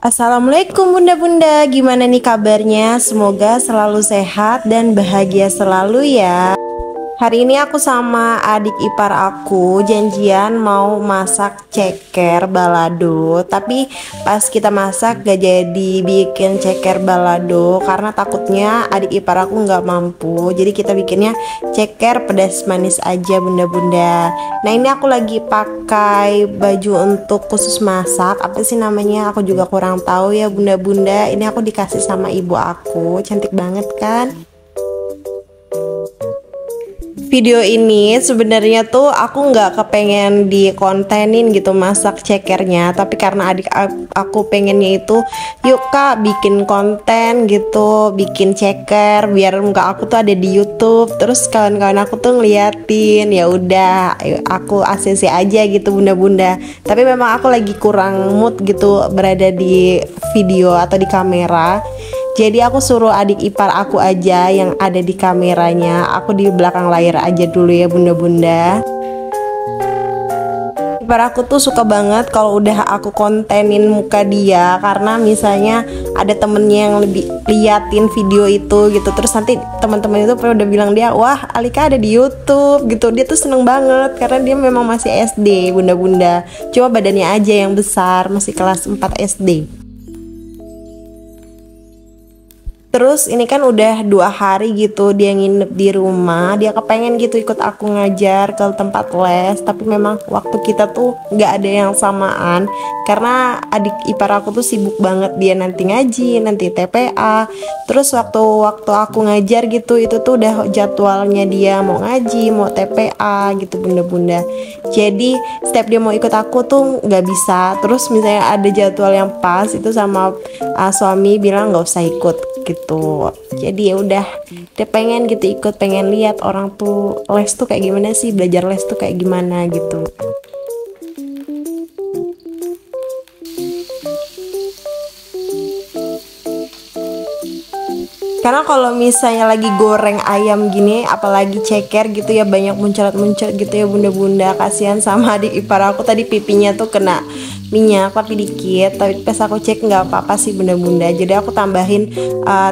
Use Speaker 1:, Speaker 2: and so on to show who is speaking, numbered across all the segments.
Speaker 1: Assalamualaikum bunda-bunda, gimana nih kabarnya? Semoga selalu sehat dan bahagia selalu ya. Hari ini aku sama adik ipar aku janjian mau masak ceker balado. Tapi pas kita masak gak jadi bikin ceker balado karena takutnya adik ipar aku nggak mampu. Jadi kita bikinnya ceker pedas manis aja bunda-bunda. Nah ini aku lagi pakai baju untuk khusus masak. Apa sih namanya? Aku juga kurang tahu ya bunda-bunda. Ini aku dikasih sama ibu aku. Cantik banget kan? Video ini sebenarnya tuh aku nggak kepengen dikontenin gitu masak cekernya, tapi karena aku pengennya itu yuk kak bikin konten gitu, bikin ceker biar muka aku tuh ada di YouTube, terus kawan-kawan aku tuh ngeliatin, ya udah ayo aku ACC aja gitu bunda-bunda. Tapi memang aku lagi kurang mood gitu berada di video atau di kamera. Jadi aku suruh adik ipar aku aja yang ada di kameranya. Aku di belakang layar aja dulu ya bunda-bunda. Ipar aku tuh suka banget kalau udah aku kontenin muka dia, karena misalnya ada temennya yang lebih liatin video itu gitu, terus nanti teman-teman itu pada udah bilang dia, wah Alika ada di YouTube gitu. Dia tuh seneng banget karena dia memang masih SD bunda-bunda. Cuma badannya aja yang besar, masih kelas 4 SD. Terus ini kan udah 2 hari gitu dia nginep di rumah. Dia kepengen gitu ikut aku ngajar ke tempat les. Tapi memang waktu kita tuh nggak ada yang samaan. Karena adik ipar aku tuh sibuk banget. Dia nanti ngaji, nanti TPA. Terus waktu aku ngajar gitu, itu tuh udah jadwalnya dia mau ngaji, mau TPA gitu bunda-bunda. Jadi setiap dia mau ikut aku tuh nggak bisa. Terus misalnya ada jadwal yang pas itu sama suami bilang nggak usah ikut gitu. Jadi ya udah dia pengen gitu ikut, pengen lihat orang tuh les tuh kayak gimana sih, belajar les tuh kayak gimana gitu. Karena kalau misalnya lagi goreng ayam gini, apalagi ceker gitu ya, banyak muncrat-muncrat gitu ya bunda-bunda. Kasihan sama adik ipar aku, tadi pipinya tuh kena minyak tapi dikit. Tapi pas aku cek nggak apa-apa sih bunda-bunda. Jadi aku tambahin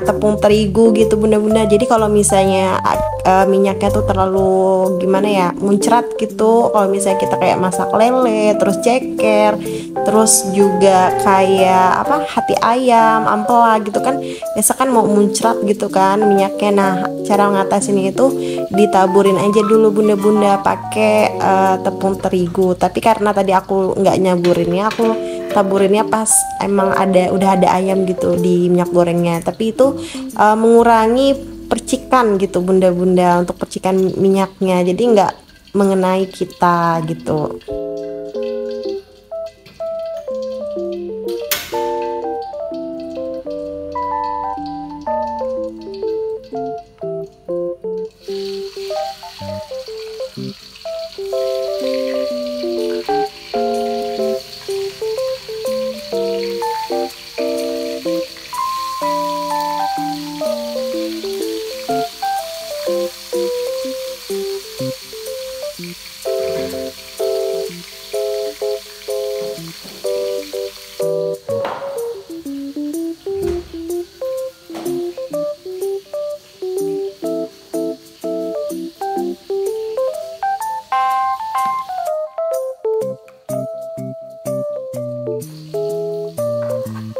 Speaker 1: tepung terigu gitu bunda-bunda. Jadi kalau misalnya minyaknya tuh terlalu gimana ya, muncrat gitu. Kalau misalnya kita kayak masak lele, terus ceker, terus juga kayak apa hati ayam, ampela gitu kan, biasa kan mau muncrat gitu kan minyaknya. Nah cara ngatasin itu ditaburin aja dulu bunda-bunda pakai tepung terigu. Tapi karena tadi aku nggak nyaburinnya, aku taburinnya pas emang udah ada ayam gitu di minyak gorengnya. Tapi itu mengurangi percikan gitu bunda-bunda, untuk percikan minyaknya, jadi nggak mengenai kita gitu.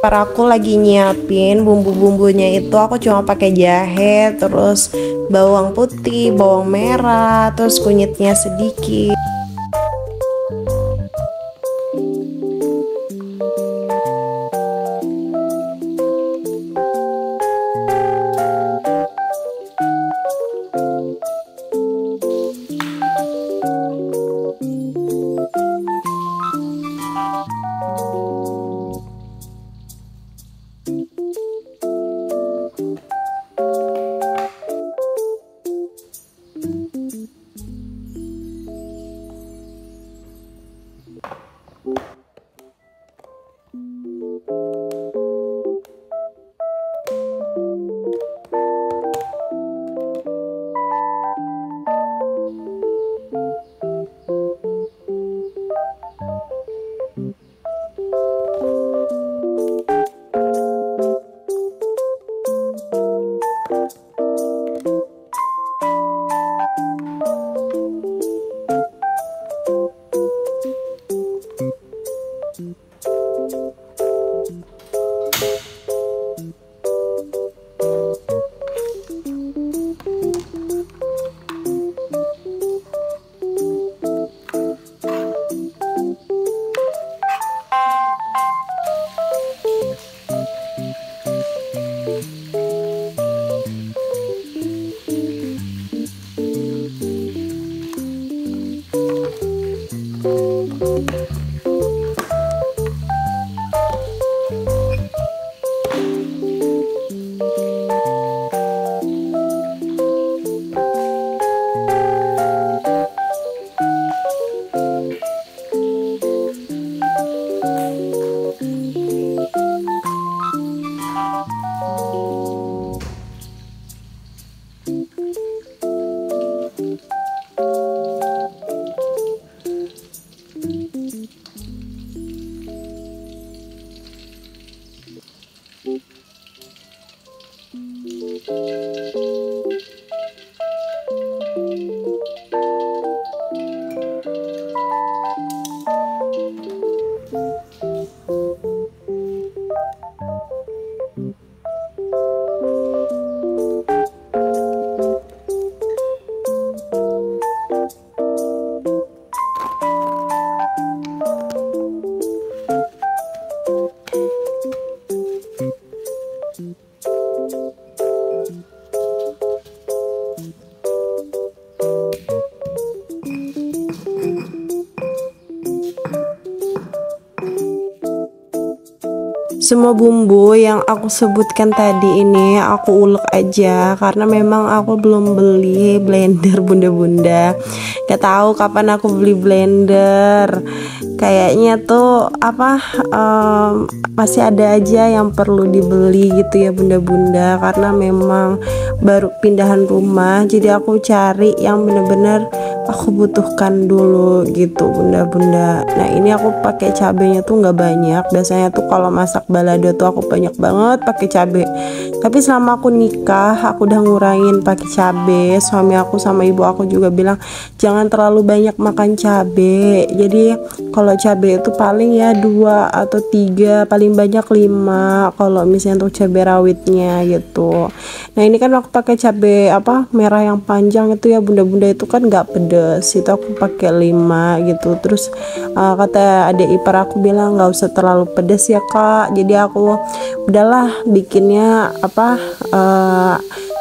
Speaker 1: Para aku lagi nyiapin bumbu-bumbunya, itu aku cuma pakai jahe, terus bawang putih, bawang merah, terus kunyitnya sedikit. Semua bumbu yang aku sebutkan tadi ini aku ulek aja karena memang aku belum beli blender bunda-bunda. Gak tahu kapan aku beli blender. Kayaknya tuh masih ada aja yang perlu dibeli gitu ya bunda-bunda, karena memang baru pindahan rumah, jadi aku cari yang bener-bener aku butuhkan dulu gitu bunda-bunda. Nah ini aku pakai cabenya tuh nggak banyak, biasanya tuh kalau masak balado tuh aku banyak banget pakai cabe, tapi selama aku nikah aku udah ngurangin pakai cabe. Suami aku sama ibu aku juga bilang jangan terlalu banyak makan cabe, jadi kalau cabe itu paling ya 2 atau 3, paling banyak 5 kalau misalnya untuk cabe rawitnya gitu. Nah ini kan aku pakai cabe merah yang panjang itu ya bunda-bunda, itu kan nggak pedes, itu aku pakai 5 gitu. Terus kata adik ipar aku bilang nggak usah terlalu pedes ya kak, jadi aku udahlah bikinnya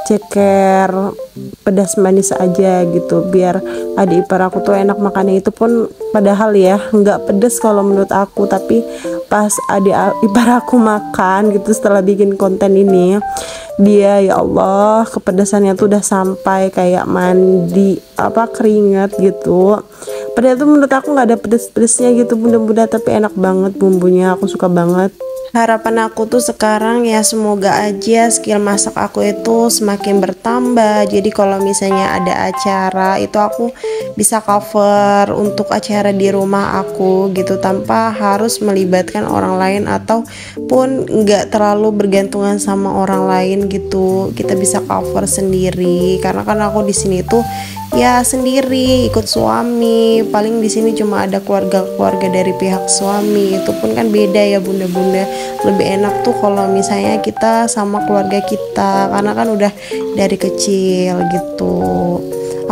Speaker 1: ceker pedas manis aja gitu, biar adik ipar aku tuh enak makannya. Itu pun padahal ya nggak pedes kalau menurut aku, tapi pas adik ipar aku makan gitu setelah bikin konten ini, dia ya Allah kepedasannya tuh udah sampai kayak mandi keringat gitu. Padahal tuh menurut aku nggak ada pedes-pedesnya gitu bunda-bunda, tapi enak banget bumbunya, aku suka banget. Harapan aku tuh sekarang ya semoga aja skill masak aku itu semakin bertambah. Jadi kalau misalnya ada acara itu aku bisa cover untuk acara di rumah aku gitu, tanpa harus melibatkan orang lain ataupun nggak terlalu bergantungan sama orang lain gitu. Kita bisa cover sendiri karena kan aku di sini tuh ya sendiri ikut suami, paling di sini cuma ada keluarga-keluarga dari pihak suami, itu pun kan beda ya bunda-bunda. Lebih enak tuh kalau misalnya kita sama keluarga kita karena kan udah dari kecil gitu.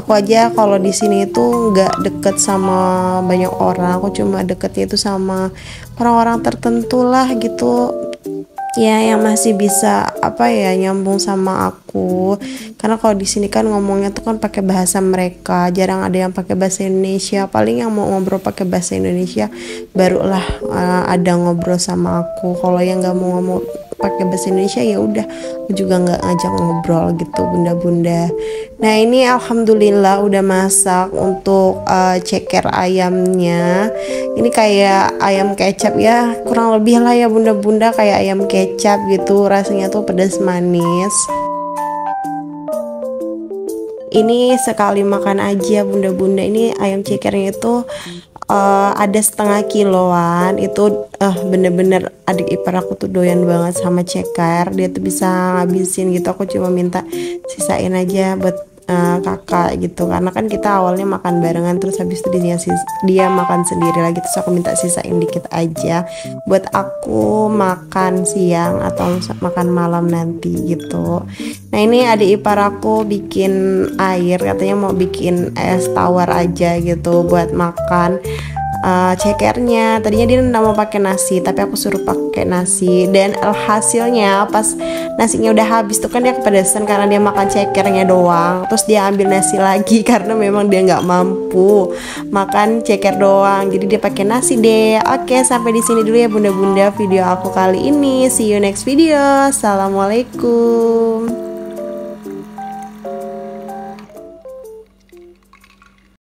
Speaker 1: Aku aja kalau di sini itu nggak deket sama banyak orang, aku cuma deketnya itu sama orang-orang tertentu lah gitu ya, yang masih bisa nyambung sama aku. Karena kalau di sini kan ngomongnya tuh kan pakai bahasa mereka, jarang ada yang pakai bahasa Indonesia. Paling yang mau ngobrol pakai bahasa Indonesia barulah ada ngobrol sama aku. Kalau yang nggak mau ngomong pakai bahasa Indonesia ya udah aku juga nggak ngajak ngobrol gitu bunda-bunda. Nah ini alhamdulillah udah masak untuk ceker ayamnya. Ini kayak ayam kecap ya, kurang lebih lah ya bunda-bunda, kayak ayam kecap gitu, rasanya tuh pedas manis. Ini sekali makan aja bunda-bunda. Ini ayam cekernya itu ada setengah kiloan itu. Bener-bener adik ipar aku tuh doyan banget sama ceker, dia tuh bisa ngabisin gitu. Aku cuma minta sisain aja buat kakak gitu, karena kan kita awalnya makan barengan, terus habis itu dia makan sendiri lagi, terus aku minta sisain dikit aja buat aku makan siang atau makan malam nanti gitu. Nah ini adik ipar aku bikin air, katanya mau bikin es tawar aja gitu buat makan cekernya. Tadinya dia nggak mau pakai nasi, tapi aku suruh pakai nasi, dan hasilnya pas nasinya udah habis tuh kan dia kepedesan karena dia makan cekernya doang, terus dia ambil nasi lagi karena memang dia nggak mampu makan ceker doang, jadi dia pakai nasi deh. Oke, sampai di sini dulu ya bunda-bunda video aku kali ini. See you next video. Assalamualaikum.